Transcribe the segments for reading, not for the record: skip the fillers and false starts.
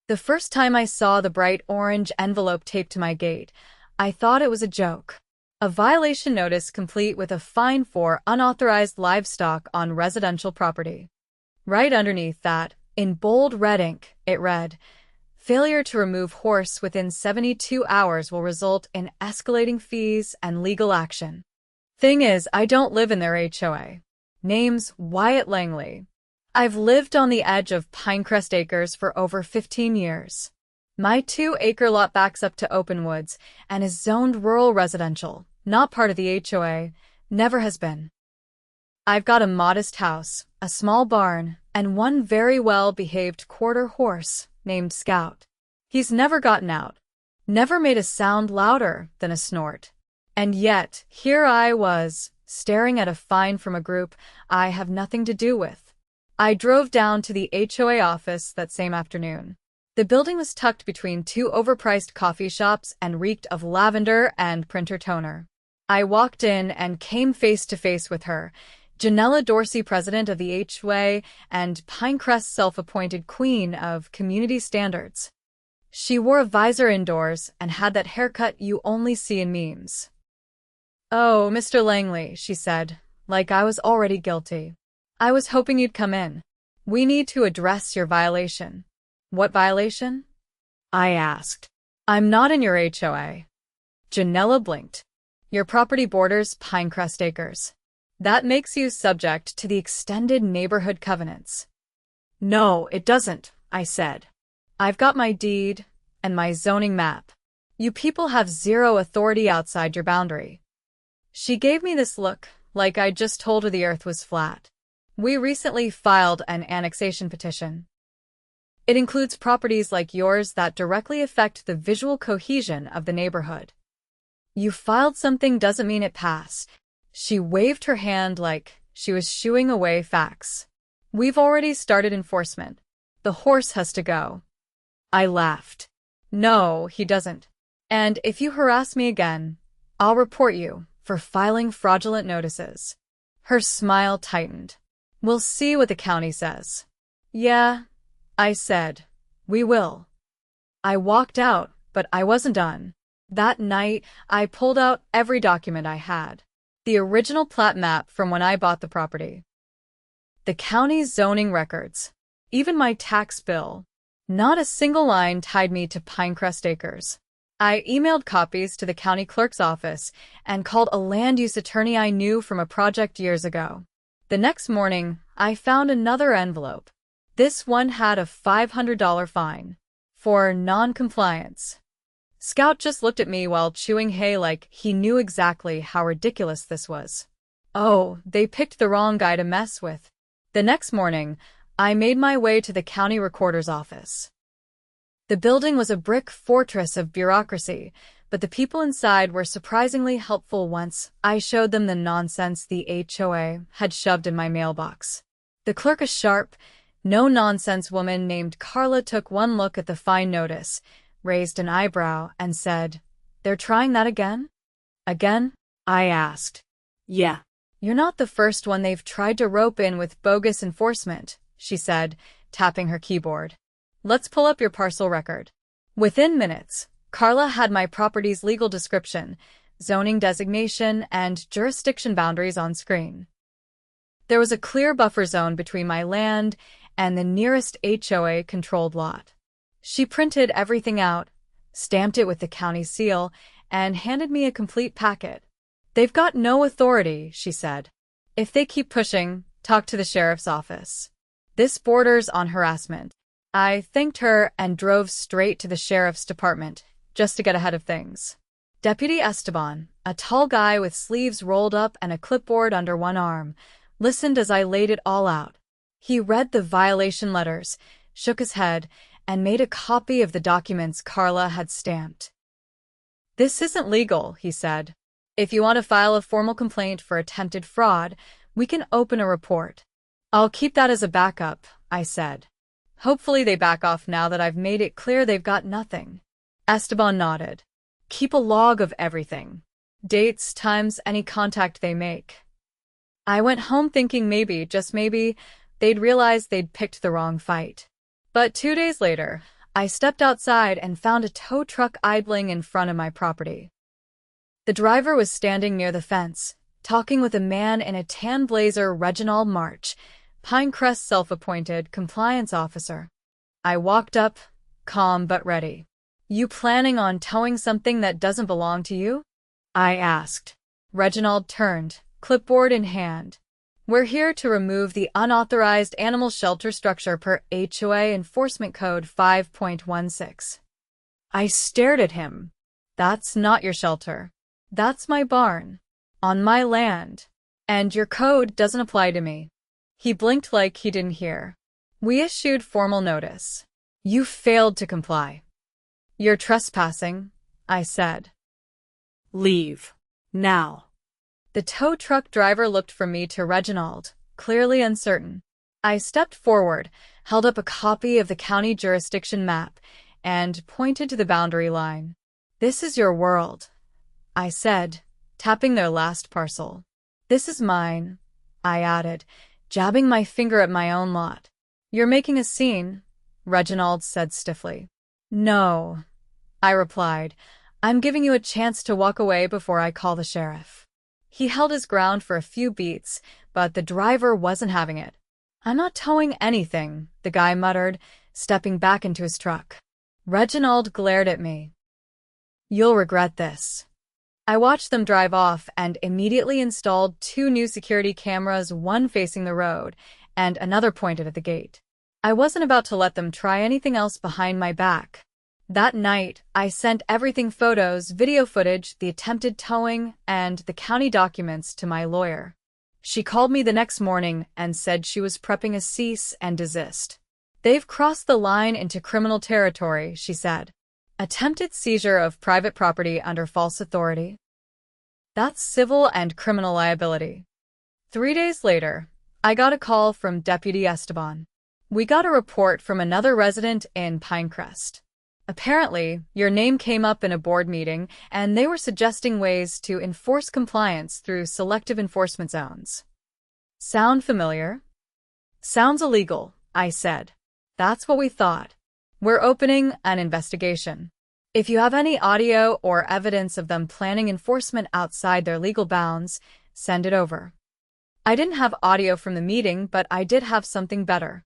The first time I saw the bright orange envelope taped to my gate, I thought it was a joke. A violation notice complete with a fine for unauthorized livestock on residential property. Right underneath that, in bold red ink, it read, "Failure to remove horse within 72 hours will result in escalating fees and legal action." Thing is, I don't live in their HOA. Name's Wyatt Langley. I've lived on the edge of Pinecrest Acres for over 15 years. My 2-acre lot backs up to open woods and is zoned rural residential, not part of the HOA, never has been. I've got a modest house, a small barn, and one very well-behaved quarter horse named Scout. He's never gotten out, never made a sound louder than a snort. And yet, here I was, staring at a fine from a group I have nothing to do with. I drove down to the HOA office that same afternoon. The building was tucked between 2 overpriced coffee shops and reeked of lavender and printer toner. I walked in and came face to face with her, Janella Dorsey, president of the HOA and Pinecrest's self-appointed queen of community standards. She wore a visor indoors and had that haircut you only see in memes. "Oh, Mr. Langley," she said, like I was already guilty. "I was hoping you'd come in. We need to address your violation." "What violation?" I asked. "I'm not in your HOA." Janella blinked. "Your property borders Pinecrest Acres. That makes you subject to the extended neighborhood covenants." "No, it doesn't," I said. "I've got my deed and my zoning map. You people have zero authority outside your boundary." She gave me this look, like I'd just told her the earth was flat. "We recently filed an annexation petition. It includes properties like yours that directly affect the visual cohesion of the neighborhood." "You filed something doesn't mean it passed." She waved her hand like she was shooing away facts. "We've already started enforcement. The horse has to go." I laughed. "No, he doesn't. And if you harass me again, I'll report you for filing fraudulent notices." Her smile tightened. "We'll see what the county says." "Yeah," I said, "we will." I walked out, but I wasn't done. That night, I pulled out every document I had. The original plat map from when I bought the property. The county's zoning records. Even my tax bill. Not a single line tied me to Pinecrest Acres. I emailed copies to the county clerk's office and called a land use attorney I knew from a project years ago. The next morning, I found another envelope. This one had a $500 fine for non-compliance. Scout just looked at me while chewing hay like he knew exactly how ridiculous this was. Oh, they picked the wrong guy to mess with. The next morning, I made my way to the county recorder's office. The building was a brick fortress of bureaucracy, but the people inside were surprisingly helpful once I showed them the nonsense the HOA had shoved in my mailbox. The clerk, a sharp, no-nonsense woman named Carla, took one look at the fine notice, raised an eyebrow, and said, "They're trying that again?" "Again?" I asked. "Yeah. You're not the first one they've tried to rope in with bogus enforcement," she said, tapping her keyboard. "Let's pull up your parcel record." Within minutes, Carla had my property's legal description, zoning designation, and jurisdiction boundaries on screen. There was a clear buffer zone between my land and the nearest HOA-controlled lot. She printed everything out, stamped it with the county seal, and handed me a complete packet. "They've got no authority," she said. "If they keep pushing, talk to the sheriff's office. This borders on harassment." I thanked her and drove straight to the sheriff's department, just to get ahead of things. Deputy Esteban, a tall guy with sleeves rolled up and a clipboard under one arm, listened as I laid it all out. He read the violation letters, shook his head, and made a copy of the documents Carla had stamped. "This isn't legal," he said. "If you want to file a formal complaint for attempted fraud, we can open a report." "I'll keep that as a backup," I said. "Hopefully they back off now that I've made it clear they've got nothing." Esteban nodded. "Keep a log of everything. Dates, times, any contact they make." I went home thinking maybe, just maybe, they'd realize they'd picked the wrong fight. But 2 days later, I stepped outside and found a tow truck idling in front of my property. The driver was standing near the fence, talking with a man in a tan blazer. Reginald March, Pinecrest's self-appointed compliance officer. I walked up, calm but ready. "You planning on towing something that doesn't belong to you?" I asked. Reginald turned, clipboard in hand. "We're here to remove the unauthorized animal shelter structure per HOA Enforcement Code 5.16. I stared at him. "That's not your shelter. That's my barn. On my land. And your code doesn't apply to me." He blinked like he didn't hear. "We issued formal notice. You failed to comply." "You're trespassing," I said. "Leave. Now." The tow truck driver looked from me to Reginald, clearly uncertain. I stepped forward, held up a copy of the county jurisdiction map, and pointed to the boundary line. "This is your world," I said, tapping their last parcel. "This is mine," I added, jabbing my finger at my own lot. "You're making a scene," Reginald said stiffly. "No," I replied. "I'm giving you a chance to walk away before I call the sheriff." He held his ground for a few beats, but the driver wasn't having it. "I'm not towing anything," the guy muttered, stepping back into his truck. Reginald glared at me. "You'll regret this." I watched them drive off and immediately installed 2 new security cameras, one facing the road and another pointed at the gate. I wasn't about to let them try anything else behind my back. That night, I sent everything: photos, video footage, the attempted towing, and the county documents to my lawyer. She called me the next morning and said she was prepping a cease and desist. "They've crossed the line into criminal territory," she said. "Attempted seizure of private property under false authority. That's civil and criminal liability." 3 days later, I got a call from Deputy Esteban. "We got a report from another resident in Pinecrest. Apparently, your name came up in a board meeting, and they were suggesting ways to enforce compliance through selective enforcement zones." Sound familiar? "Sounds illegal," I said. "That's what we thought. We're opening an investigation. If you have any audio or evidence of them planning enforcement outside their legal bounds, send it over." I didn't have audio from the meeting, but I did have something better.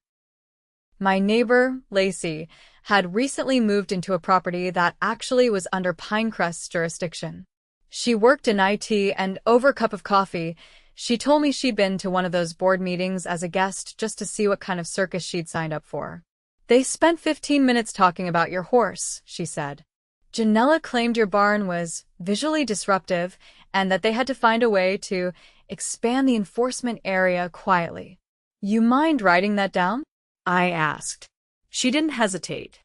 My neighbor, Lacey, had recently moved into a property that actually was under Pinecrest's jurisdiction. She worked in IT, and over a cup of coffee, she told me she'd been to one of those board meetings as a guest just to see what kind of circus she'd signed up for. "They spent 15 minutes talking about your horse," she said. "Janella claimed your barn was visually disruptive and that they had to find a way to expand the enforcement area quietly. You mind writing that down?" I asked. She didn't hesitate.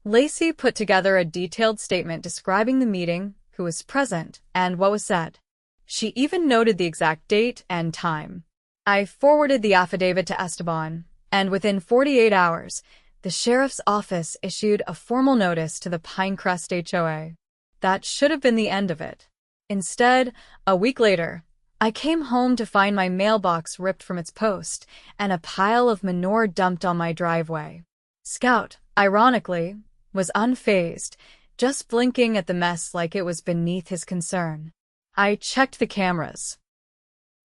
Lacey put together a detailed statement describing the meeting, who was present, and what was said. She even noted the exact date and time. I forwarded the affidavit to Esteban, and within 48 hours, the sheriff's office issued a formal notice to the Pinecrest HOA. That should have been the end of it. Instead, a week later, I came home to find my mailbox ripped from its post and a pile of manure dumped on my driveway. Scout, ironically, was unfazed, just blinking at the mess like it was beneath his concern. I checked the cameras.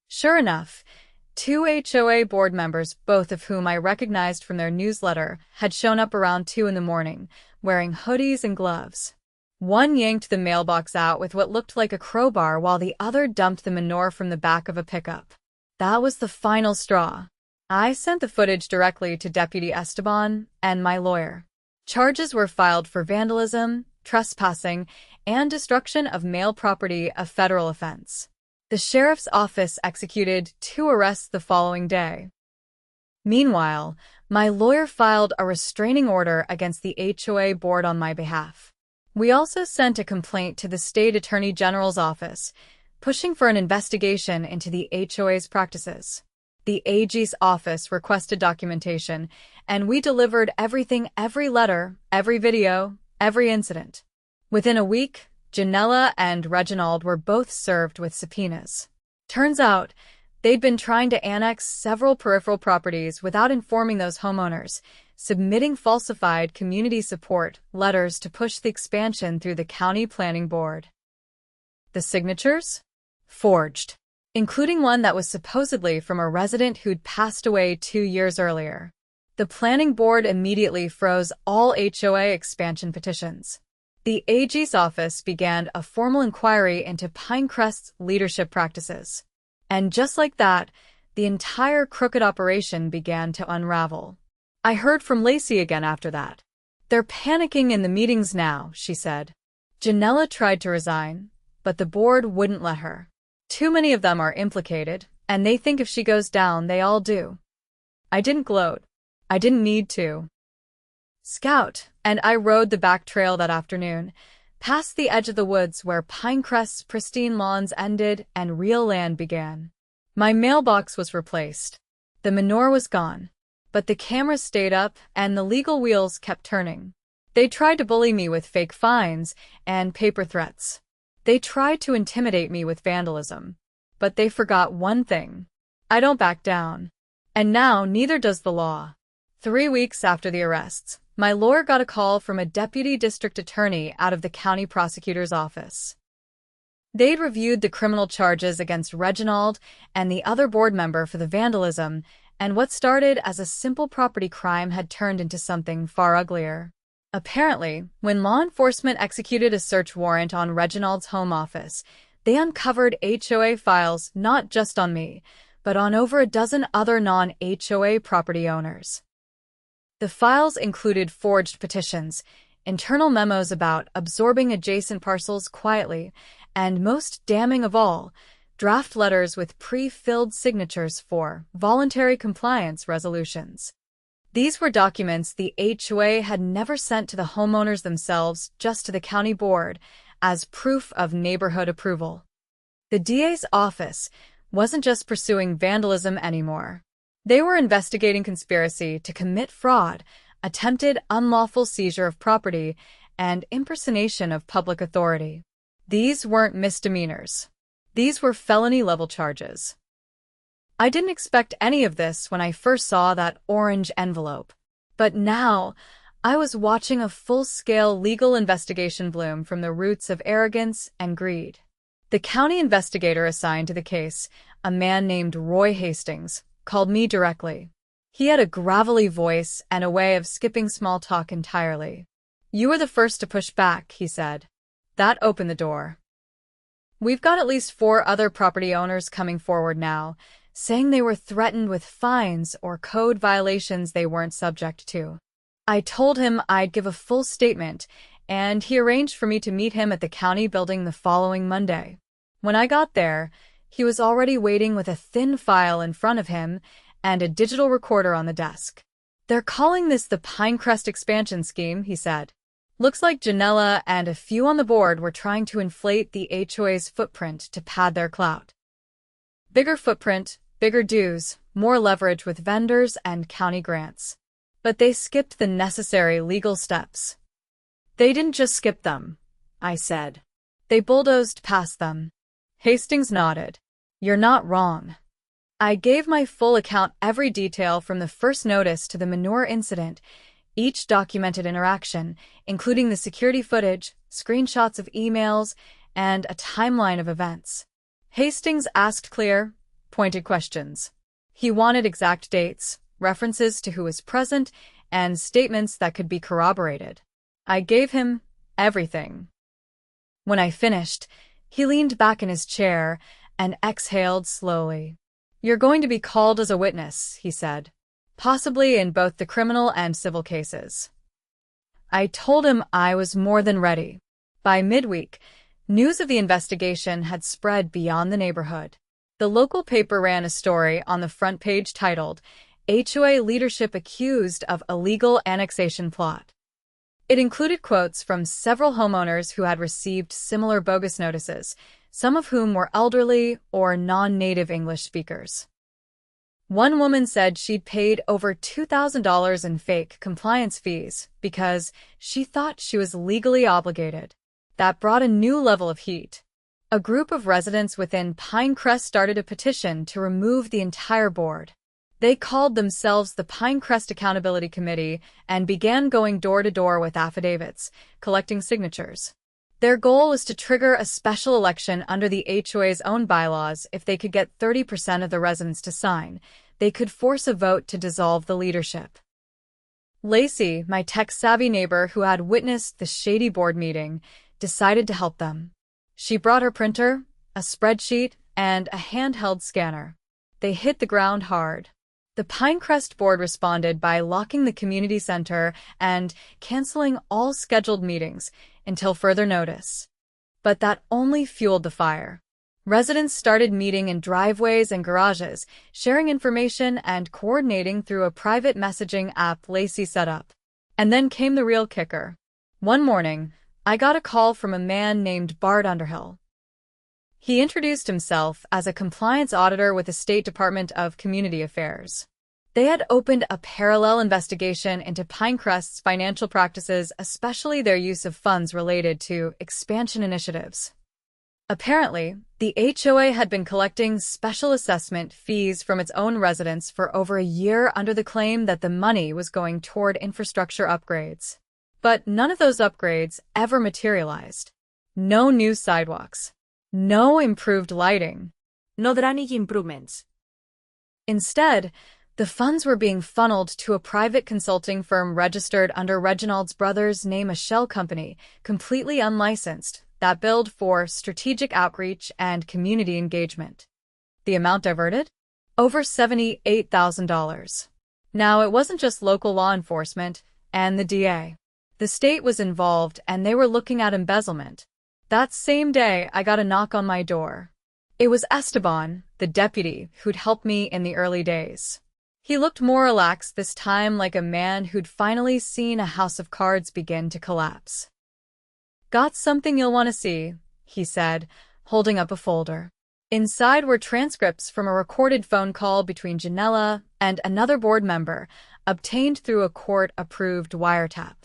Sure enough, 2 HOA board members, both of whom I recognized from their newsletter, had shown up around 2 in the morning, wearing hoodies and gloves. One yanked the mailbox out with what looked like a crowbar while the other dumped the manure from the back of a pickup. That was the final straw. I sent the footage directly to Deputy Esteban and my lawyer. Charges were filed for vandalism, trespassing, and destruction of male property, a federal offense. The sheriff's office executed 2 arrests the following day. Meanwhile, my lawyer filed a restraining order against the HOA board on my behalf. We also sent a complaint to the state attorney general's office, pushing for an investigation into the HOA's practices. The AG's office requested documentation, and we delivered everything: every letter, every video, every incident. Within a week, Janella and Reginald were both served with subpoenas. Turns out, they'd been trying to annex several peripheral properties without informing those homeowners, submitting falsified community support letters to push the expansion through the county planning board. The signatures? Forged, including one that was supposedly from a resident who'd passed away 2 years earlier. The planning board immediately froze all HOA expansion petitions. The AG's office began a formal inquiry into Pinecrest's leadership practices. And just like that, the entire crooked operation began to unravel. I heard from Lacey again after that. "They're panicking in the meetings now," she said. Janella tried to resign, but the board wouldn't let her. "Too many of them are implicated, and they think if she goes down, they all do." I didn't gloat. I didn't need to. Scout and I rode the back trail that afternoon, past the edge of the woods where Pinecrest's pristine lawns ended and real land began. My mailbox was replaced. The manure was gone, but the cameras stayed up and the legal wheels kept turning. They tried to bully me with fake fines and paper threats. They tried to intimidate me with vandalism. But they forgot one thing. I don't back down. And now neither does the law. 3 weeks after the arrests, my lawyer got a call from a deputy district attorney out of the county prosecutor's office. They'd reviewed the criminal charges against Reginald and the other board member for the vandalism, and what started as a simple property crime had turned into something far uglier. Apparently, when law enforcement executed a search warrant on Reginald's home office, they uncovered HOA files not just on me, but on over a dozen other non-HOA property owners. The files included forged petitions, internal memos about absorbing adjacent parcels quietly, and most damning of all, draft letters with pre-filled signatures for voluntary compliance resolutions. These were documents the HOA had never sent to the homeowners themselves, just to the county board, as proof of neighborhood approval. The DA's office wasn't just pursuing vandalism anymore. They were investigating conspiracy to commit fraud, attempted unlawful seizure of property, and impersonation of public authority. These weren't misdemeanors. These were felony-level charges. I didn't expect any of this when I first saw that orange envelope. But now, I was watching a full-scale legal investigation bloom from the roots of arrogance and greed. The county investigator assigned to the case, a man named Roy Hastings, called me directly. He had a gravelly voice and a way of skipping small talk entirely. "You were the first to push back," he said. That opened the door. "We've got at least 4 other property owners coming forward now, saying they were threatened with fines or code violations they weren't subject to." I told him I'd give a full statement, and he arranged for me to meet him at the county building the following Monday. When I got there, he was already waiting with a thin file in front of him and a digital recorder on the desk. "They're calling this the Pinecrest expansion scheme," he said. "Looks like Janella and a few on the board were trying to inflate the HOA's footprint to pad their clout. Bigger footprint, bigger dues, more leverage with vendors and county grants. But they skipped the necessary legal steps." "They didn't just skip them," I said. "They bulldozed past them." Hastings nodded. "You're not wrong." I gave my full account, every detail from the first notice to the manure incident, each documented interaction, including the security footage, screenshots of emails, and a timeline of events. Hastings asked clear, pointed questions. He wanted exact dates, references to who was present, and statements that could be corroborated. I gave him everything. When I finished, he leaned back in his chair and exhaled slowly. "You're going to be called as a witness," he said, "possibly in both the criminal and civil cases." I told him I was more than ready. By midweek, news of the investigation had spread beyond the neighborhood. The local paper ran a story on the front page titled, "HOA Leadership Accused of Illegal Annexation Plot." It included quotes from several homeowners who had received similar bogus notices, some of whom were elderly or non-native English speakers. One woman said she'd paid over $2,000 in fake compliance fees because she thought she was legally obligated. That brought a new level of heat. A group of residents within Pinecrest started a petition to remove the entire board. They called themselves the Pinecrest Accountability Committee and began going door to door with affidavits, collecting signatures. Their goal was to trigger a special election under the HOA's own bylaws. If they could get 30% of the residents to sign, they could force a vote to dissolve the leadership. Lacey, my tech-savvy neighbor who had witnessed the shady board meeting, decided to help them. She brought her printer, a spreadsheet, and a handheld scanner. They hit the ground hard. The Pinecrest board responded by locking the community center and canceling all scheduled meetings until further notice. But that only fueled the fire. Residents started meeting in driveways and garages, sharing information and coordinating through a private messaging app Lacey set up. And then came the real kicker. One morning, I got a call from a man named Bart Underhill. He introduced himself as a compliance auditor with the State Department of Community Affairs. They had opened a parallel investigation into Pinecrest's financial practices, especially their use of funds related to expansion initiatives. Apparently, the HOA had been collecting special assessment fees from its own residents for over a year under the claim that the money was going toward infrastructure upgrades. But none of those upgrades ever materialized. No new sidewalks. No improved lighting. No drainage improvements. Instead, the funds were being funneled to a private consulting firm registered under Reginald's brother's name, a shell company, completely unlicensed, that billed for strategic outreach and community engagement. The amount diverted? Over $78,000. Now, it wasn't just local law enforcement and the DA. The state was involved, and they were looking at embezzlement. That same day, I got a knock on my door. It was Esteban, the deputy who'd helped me in the early days. He looked more relaxed this time, like a man who'd finally seen a house of cards begin to collapse. "Got something you'll want to see," he said, holding up a folder. Inside were transcripts from a recorded phone call between Janella and another board member, obtained through a court-approved wiretap.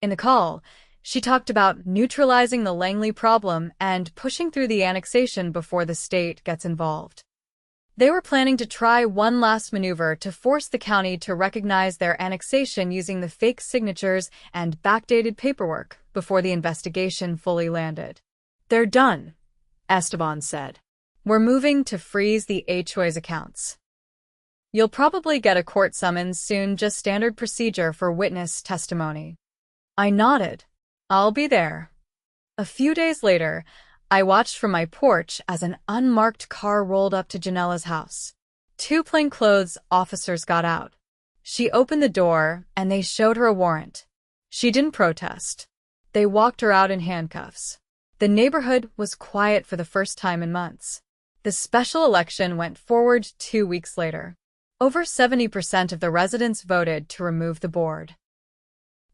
In the call, she talked about neutralizing the Langley problem and pushing through the annexation before the state gets involved. They were planning to try one last maneuver to force the county to recognize their annexation using the fake signatures and backdated paperwork before the investigation fully landed. "They're done," Esteban said. "We're moving to freeze the HOA's accounts. You'll probably get a court summons soon, just standard procedure for witness testimony." I nodded. "I'll be there." A few days later, I watched from my porch as an unmarked car rolled up to Janella's house. 2 plainclothes officers got out. She opened the door, and they showed her a warrant. She didn't protest. They walked her out in handcuffs. The neighborhood was quiet for the first time in months. The special election went forward 2 weeks later. Over 70% of the residents voted to remove the board.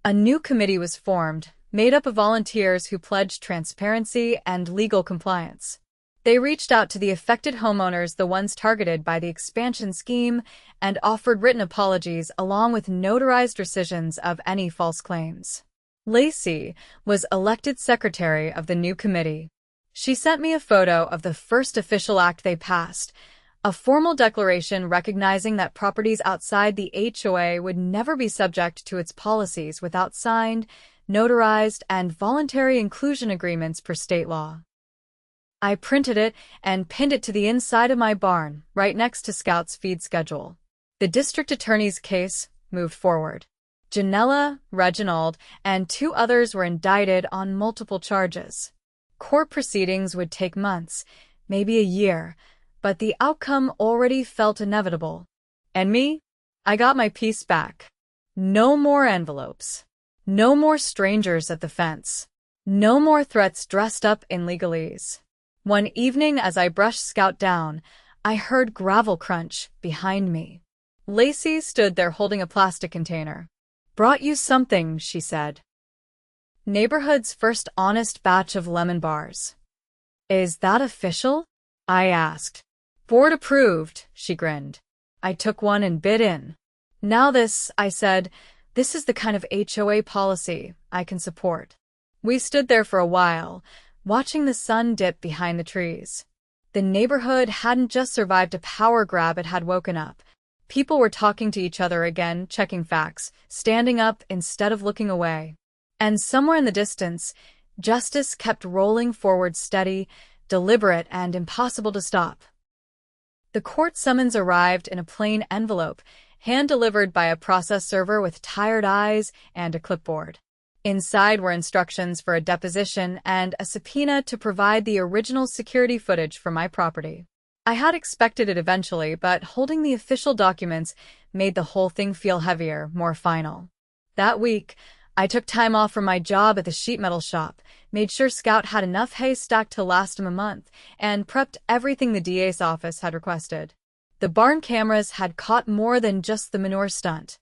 A new committee was formed, made up of volunteers who pledged transparency and legal compliance. They reached out to the affected homeowners, the ones targeted by the expansion scheme, and offered written apologies along with notarized rescissions of any false claims. Lacey was elected secretary of the new committee. She sent me a photo of the first official act they passed, a formal declaration recognizing that properties outside the HOA would never be subject to its policies without signed, notarized, and voluntary inclusion agreements per state law. I printed it and pinned it to the inside of my barn, right next to Scout's feed schedule. The district attorney's case moved forward. Janella, Reginald, and 2 others were indicted on multiple charges. Court proceedings would take months, maybe a year, but the outcome already felt inevitable. And me? I got my piece back. No more envelopes. No more strangers at the fence. No more threats dressed up in legalese. One evening as I brushed Scout down, I heard gravel crunch behind me. Lacey stood there holding a plastic container. "Brought you something," she said. Neighborhood's first honest batch of lemon bars. "Is that official?" I asked. "Board approved," she grinned. I took one and bit in. "Now this," I said, "this is the kind of HOA policy I can support." We stood there for a while, watching the sun dip behind the trees. The neighborhood hadn't just survived a power grab, it had woken up. People were talking to each other again, checking facts, standing up instead of looking away. And somewhere in the distance, justice kept rolling forward steady, deliberate, and impossible to stop. The court summons arrived in a plain envelope, hand-delivered by a process server with tired eyes and a clipboard. Inside were instructions for a deposition and a subpoena to provide the original security footage for my property. I had expected it eventually, but holding the official documents made the whole thing feel heavier, more final. That week, I took time off from my job at the sheet metal shop, made sure Scout had enough hay stacked to last him a month, and prepped everything the DA's office had requested. The barn cameras had caught more than just the manure stunt.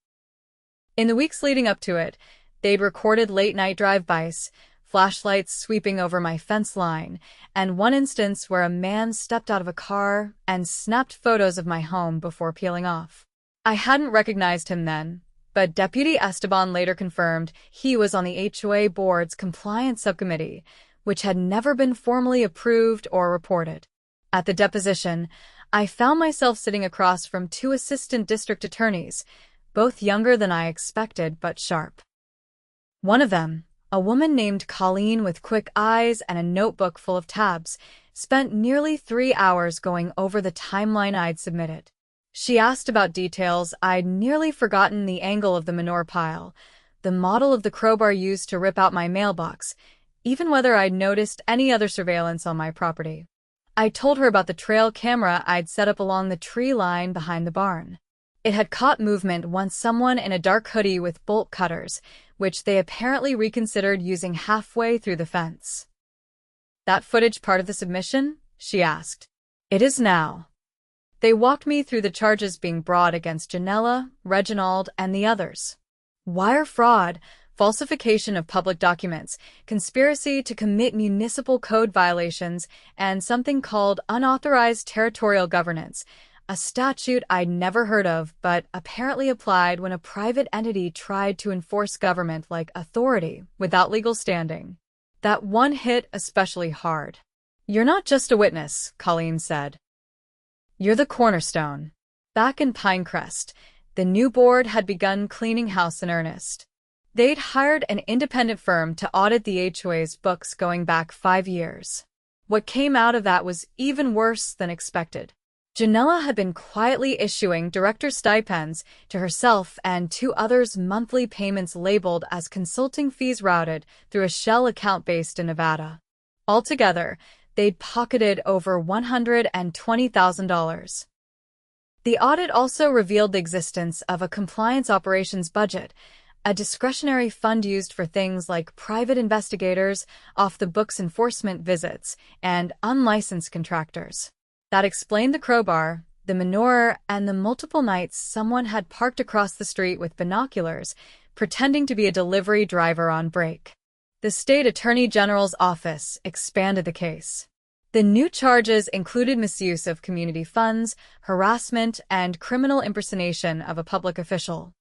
In the weeks leading up to it, they'd recorded late-night drive-bys, flashlights sweeping over my fence line, and one instance where a man stepped out of a car and snapped photos of my home before peeling off. I hadn't recognized him then, but Deputy Esteban later confirmed he was on the HOA board's compliance subcommittee, which had never been formally approved or reported. At the deposition, I found myself sitting across from two assistant district attorneys, both younger than I expected but sharp. One of them, a woman named Colleen with quick eyes and a notebook full of tabs, spent nearly 3 hours going over the timeline I'd submitted. She asked about details I'd nearly forgotten: the angle of the manure pile, the model of the crowbar used to rip out my mailbox, even whether I'd noticed any other surveillance on my property. I told her about the trail camera I'd set up along the tree line behind the barn. It had caught movement once someone in a dark hoodie with bolt cutters, which they apparently reconsidered using halfway through the fence. "That footage part of the submission?" she asked. "It is now." They walked me through the charges being brought against Janella, Reginald, and the others. Wire fraud, falsification of public documents, conspiracy to commit municipal code violations, and something called unauthorized territorial governance, a statute I'd never heard of but apparently applied when a private entity tried to enforce government-like authority without legal standing. That one hit especially hard. "You're not just a witness," Colleen said. "You're the cornerstone." Back in Pinecrest, the new board had begun cleaning house in earnest. They'd hired an independent firm to audit the HOA's books going back 5 years. What came out of that was even worse than expected. Janella had been quietly issuing director stipends to herself and 2 others, monthly payments labeled as consulting fees routed through a shell account based in Nevada. Altogether, they'd pocketed over $120,000. The audit also revealed the existence of a compliance operations budget, a discretionary fund used for things like private investigators, off-the-books enforcement visits, and unlicensed contractors. That explained the crowbar, the manure, and the multiple nights someone had parked across the street with binoculars, pretending to be a delivery driver on break. The state attorney general's office expanded the case. The new charges included misuse of community funds, harassment, and criminal impersonation of a public official.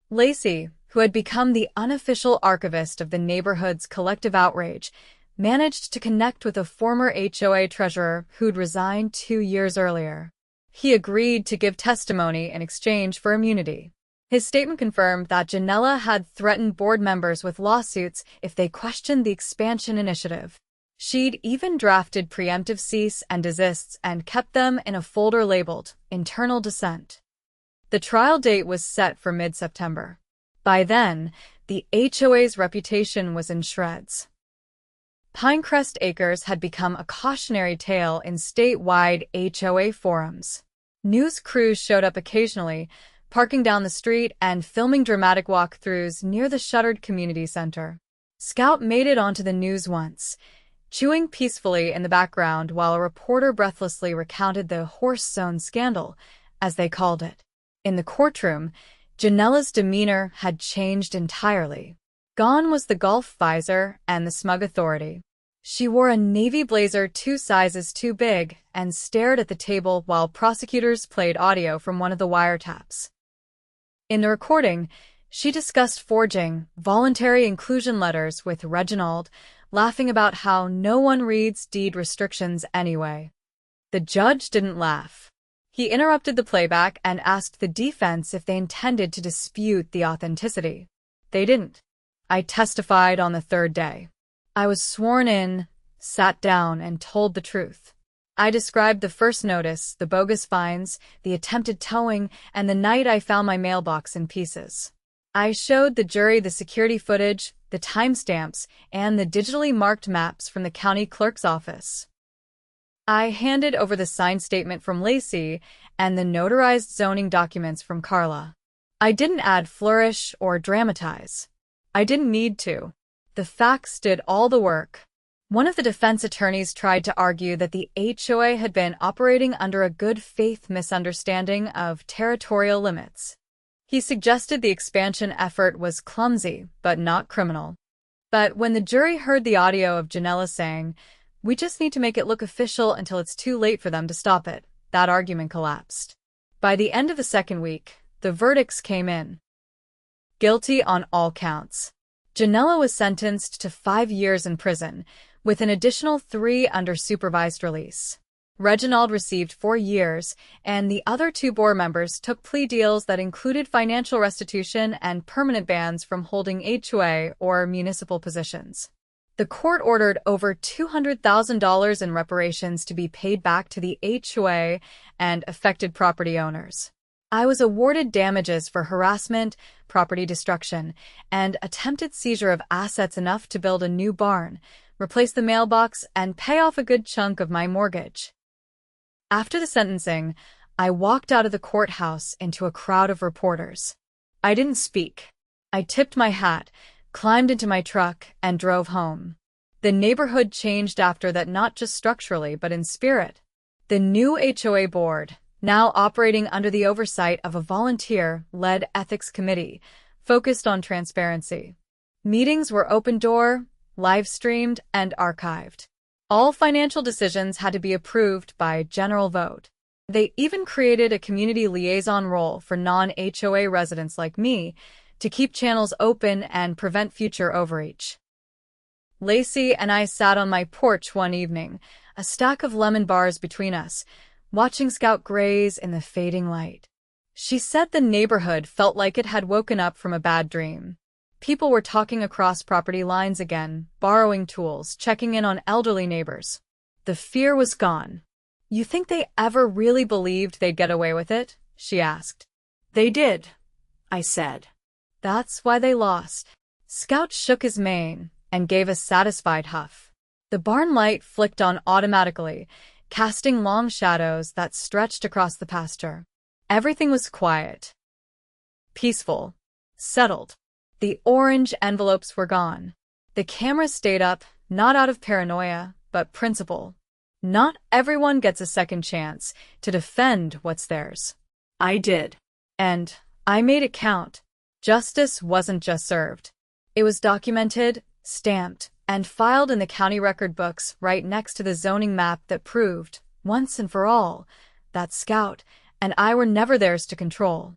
Lacey, who had become the unofficial archivist of the neighborhood's collective outrage, managed to connect with a former HOA treasurer who'd resigned 2 years earlier. He agreed to give testimony in exchange for immunity. His statement confirmed that Janella had threatened board members with lawsuits if they questioned the expansion initiative. She'd even drafted preemptive cease and desists and kept them in a folder labeled Internal Dissent. The trial date was set for mid-September. By then, the HOA's reputation was in shreds. Pinecrest Acres had become a cautionary tale in statewide HOA forums. News crews showed up occasionally, parking down the street and filming dramatic walkthroughs near the shuttered community center. Scout made it onto the news once, chewing peacefully in the background while a reporter breathlessly recounted the horse zone scandal, as they called it. In the courtroom, Janella's demeanor had changed entirely. Gone was the golf visor and the smug authority. She wore a navy blazer 2 sizes too big and stared at the table while prosecutors played audio from one of the wiretaps. In the recording, she discussed forging voluntary inclusion letters with Reginald, laughing about how no one reads deed restrictions anyway. The judge didn't laugh. He interrupted the playback and asked the defense if they intended to dispute the authenticity. They didn't. I testified on the third day. I was sworn in, sat down, and told the truth. I described the first notice, the bogus fines, the attempted towing, and the night I found my mailbox in pieces. I showed the jury the security footage, the timestamps, and the digitally marked maps from the county clerk's office. I handed over the signed statement from Lacey and the notarized zoning documents from Carla. I didn't add flourish or dramatize. I didn't need to. The facts did all the work. One of the defense attorneys tried to argue that the HOA had been operating under a good faith misunderstanding of territorial limits. He suggested the expansion effort was clumsy, but not criminal. But when the jury heard the audio of Janella saying, "We just need to make it look official until it's too late for them to stop it," that argument collapsed. By the end of the second week, the verdicts came in. Guilty on all counts. Janella was sentenced to 5 years in prison, with an additional 3 under supervised release. Reginald received 4 years, and the other 2 board members took plea deals that included financial restitution and permanent bans from holding HOA or municipal positions. The court ordered over $200,000 in reparations to be paid back to the HOA and affected property owners. I was awarded damages for harassment, property destruction, and attempted seizure of assets enough to build a new barn, replace the mailbox, and pay off a good chunk of my mortgage. After the sentencing, I walked out of the courthouse into a crowd of reporters. I didn't speak. I tipped my hat, climbed into my truck, and drove home. The neighborhood changed after that, not just structurally, but in spirit. The new HOA board, now operating under the oversight of a volunteer-led ethics committee, focused on transparency. Meetings were open-door, live-streamed, and archived. All financial decisions had to be approved by general vote. They even created a community liaison role for non-HOA residents like me to keep channels open and prevent future overreach. Lacey and I sat on my porch one evening, a stack of lemon bars between us, watching Scout graze in the fading light. She said the neighborhood felt like it had woken up from a bad dream. People were talking across property lines again, borrowing tools, checking in on elderly neighbors. The fear was gone. "You think they ever really believed they'd get away with it?" she asked. They did, I said. "That's why they lost." Scout shook his mane and gave a satisfied huff. The barn light flicked on automatically, casting long shadows that stretched across the pasture. Everything was quiet, peaceful, settled. The orange envelopes were gone. The camera stayed up, not out of paranoia, but principle. Not everyone gets a second chance to defend what's theirs. I did. And I made it count. Justice wasn't just served. It was documented, stamped, and filed in the county record books right next to the zoning map that proved, once and for all, that Scout and I were never theirs to control.